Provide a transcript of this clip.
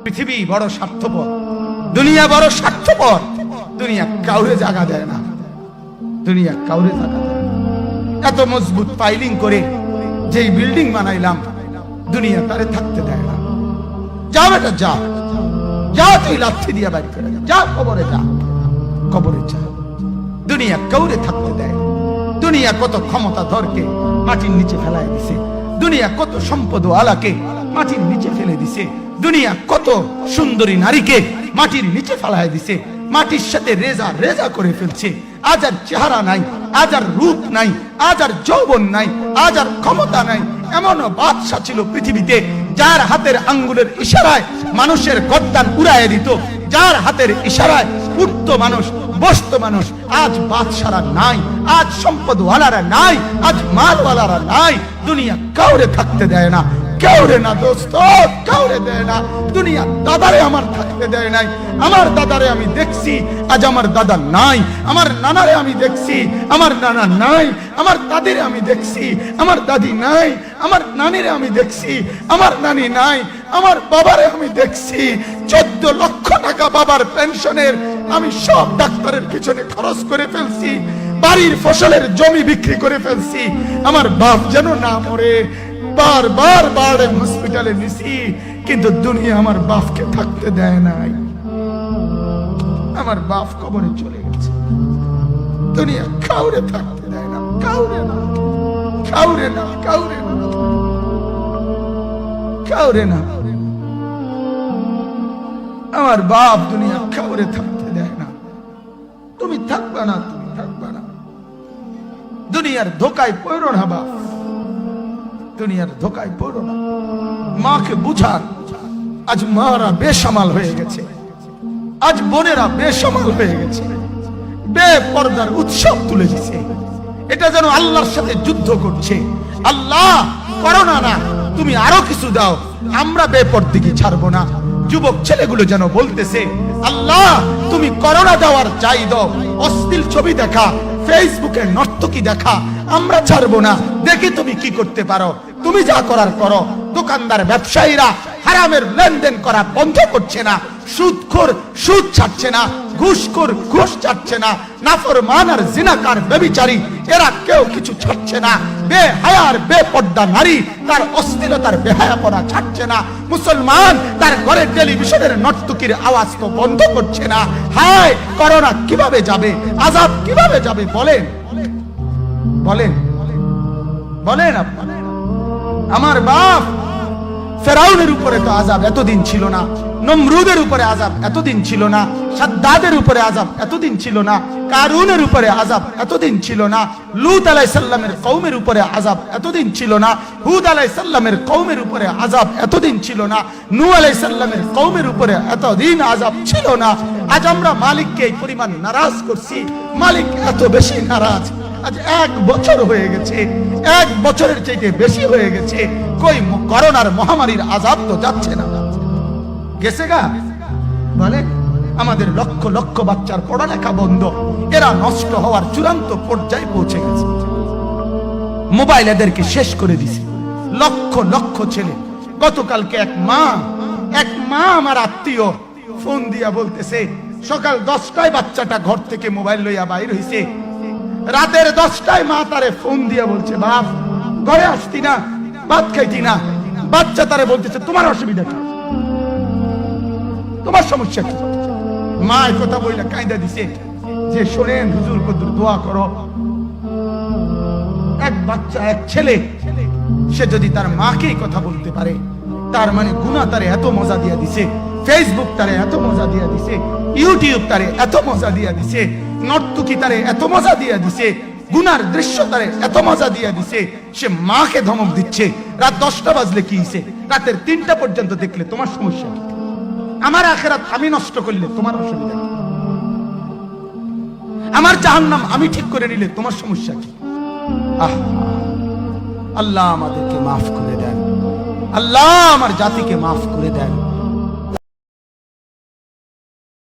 পৃথিবী বড় স্বার্থপর, দুনিয়া বড় স্বার্থপর। দুনিয়া কাউরে জায়গা দেয় না, দুনিয়া কাউরে জায়গা দেয় না। এত মজবুত পাইলিং করে যেই বিল্ডিং বানাইলাম, দুনিয়া তারে থাকতে দেয় না। যা বেটা যা, যা তুই লাথি দিয়া বাড়ি করে যা, কবরে যা, কবরে যা। দুনিয়া কাউরে থাকতে দেয় না। দুনিয়া কত ক্ষমতা ধরকে মাটির নিচে ফেলায় দিছে, দুনিয়া কত সম্পদ আলাকে মাটির নিচে ফেলে দিছে, দুনিয়া কত সুন্দরী নারীকে মাটির নিচে ফেলায় দিছে, মাটির সাথে রেজা রেজা করে ফেলছে। আজ আর চেহারা নাই, আজ আর রূপ নাই, আজ আর যৌবন নাই, আজ আর ক্ষমতা নাই। এমন বাদশা ছিল পৃথিবীতে যার হাতের আঙ্গুলের ইশারায় মানুষের গর্দান উড়াইয়া দিত, যার হাতের ইশারায় উঠত মানুষ, বসত মানুষ। আজ বাদশারা নাই, আজ সম্পদওয়ালারা নাই, আজ মালওয়ালারা নাই। দুনিয়া কাউরে থাকতে দেয় না, কাউরে না দোস্ত, কাউরে দেয় না। দুনিয়া দাদারে আমার থাকতে দেয় নাই। আমার দাদারে আমি দেখছি, আজ আমার দাদা নাই। আমার নানারে আমি দেখছি, আমার নানা নাই। আমার দাদিরে আমি দেখছি, আমার দাদি নাই। আমার নানিরে আমি দেখছি, আমার নানি নাই। আমার বাবারে আমি দেখছি, 14 লক্ষ টাকা বাবার পেনশনের আমি সব ডাক্তারের পিছনে খরচ করে ফেলছি, বাড়ির ফসলের জমি বিক্রি করে ফেলছি। আমার বাপ যেন না মরে বারবার বারে হসপিটালে নিছি, কিন্তু দুনিয়া আমার বাপকে থাকতে দেয় নাই। আমার বাপ কবরে চলে গেছে। দুনিয়া কাউরে থাকতে দেয় না, কাউরে না, কাউরে না, কাউরে না, কাউরে না। আমার বাপ দুনিয়া কাউরে থাকতে দেয় না। তুমি থাকবা না, তুমি থাকবা না। দুনিয়ার ধোকায় পড়ো না বাপ, দুনিয়ার ধোকায় পড়ো না। মাকে বুঝান, আজ মারা বেসামাল হয়ে গেছে, আজ বোনেরা বেসামাল হয়ে গেছে, বেপরদার উৎসব তুলে দিছে। এটা যেন আল্লাহর সাথে যুদ্ধ করছে। আল্লাহ করোনা না, তুমি আরো কিছু দাও, আমরা বেপরদিকে ছাড়বো না। যুবক ছেলেগুলো যেন বলতেছে, আল্লাহ তুমি করোনা দেওয়ার চাই দাও, অশ্লীল ছবি দেখা, ফেসবুকে নর্তকী দেখা আমরা ছাড়বো না। দেখি তুমি কি করতে পারো, তুমি যা করার করো। দোকানদার ব্যবসায়ীরা হারামের লেনদেন করা বন্ধ করছে না, সুদখোর সুদ ছাড়ছে না, ঘুষখোর ঘুষ ছাড়ছে না, নাফরমান আর জিনাকার ব্যভিচারী এরা কেউ কিছু ছাড়ছে না। বেহায়ার বেপর্দা নারী তার অশ্লীলতার বেহায়াপনা ছাড়ছে না। মুসলমান তার ঘরের টেলিভিশনের নর্তকীর আওয়াজ তো বন্ধ করছে না। হায় করোনা কিভাবে যাবে, আযাব কিভাবে যাবে বলেন, বলেন, বলেন আপনারা। আমার বাপ ফেরাউনের উপরে তো আযাব এতদিন ছিল না, নমরুদের উপরে আযাব এতদিন ছিল না, সাদ্দাদের উপরে আযাব এতদিন ছিল না, কারুনের উপরে আযাব এতদিন ছিল না, লূত আলাইহিস সালামের কওমের উপরে আযাব এতদিন ছিল না, হুদ আলাইহিস সালামের কওমের উপরে আযাব এতদিন ছিল না, নূহ আলাইহিস সালামের কওমের উপরে এতদিন আযাব ছিল না। আজ আমরা মালিককে এই পরিমাণ নারাজ করছি, মালিক এত বেশি নারাজ। আজ 1 বছর হয়ে গেছে, 1 বছরের চাইতে বেশি হয়ে গেছে, কই করোনার মহামারীর আযাব তো যাচ্ছে না, গেছে গা বলে। আমাদের লক্ষ লক্ষ বাচ্চার পড়ালেখা বন্ধ, এরা নষ্ট হওয়ার চূড়ান্ত পর্যায়ে পৌঁছে গেছে। মোবাইল এদেরকে শেষ করে দিছে। লক্ষ লক্ষ ছেলে। গতকালকে এক মা আমার আত্মীয় ফোন দিয়া বলতেছে, সকাল 10টায় বাচ্চাটা ঘর থেকে মোবাইল লইয়া বাইর হইছে, রাতের 10টায় মা তারে ফোন দিয়া বলছে, বাপ ঘরে আসতি না, ভাত খাইতি না। বাচ্চা তারে বলতেছে, তোমার অসুবিধা কি, তোমার সমস্যা কি? মা এই কথা বইলা কাঁদা দিছে যে, শোনেন হুজুর কদ্দুর দোয়া করো। এক বাচ্চা, এক ছেলে, সে যদি তার মাকে কথা বলতে পারে, তার মানে গুনাহ তারে এত মজা দিয়া দিছে, ফেসবুক তারে এত মজা দিয়া দিছে, ইউটিউব তারে এত মজা দিয়া দিছে, নর্তকী তারে এত মজা দিয়া দিছে, গুনার দৃশ্য তারে এত মজা দিয়া দিছে, সে মাকে ধমক দিচ্ছে। রাত 10টা বাজলে কি হইছে, রাতের 3টা পর্যন্ত দেখলে তোমার সমস্যা কি? আমার আখিরাত আমি নষ্ট করলে তোমার অসুবিধা কি? আমার জাহান্নাম আমি ঠিক করে নিলে তোমার সমস্যা কি? আল্লাহ আমাদেরকে মাফ করে দেন, আল্লাহ আমার জাতিকে মাফ করে দেন।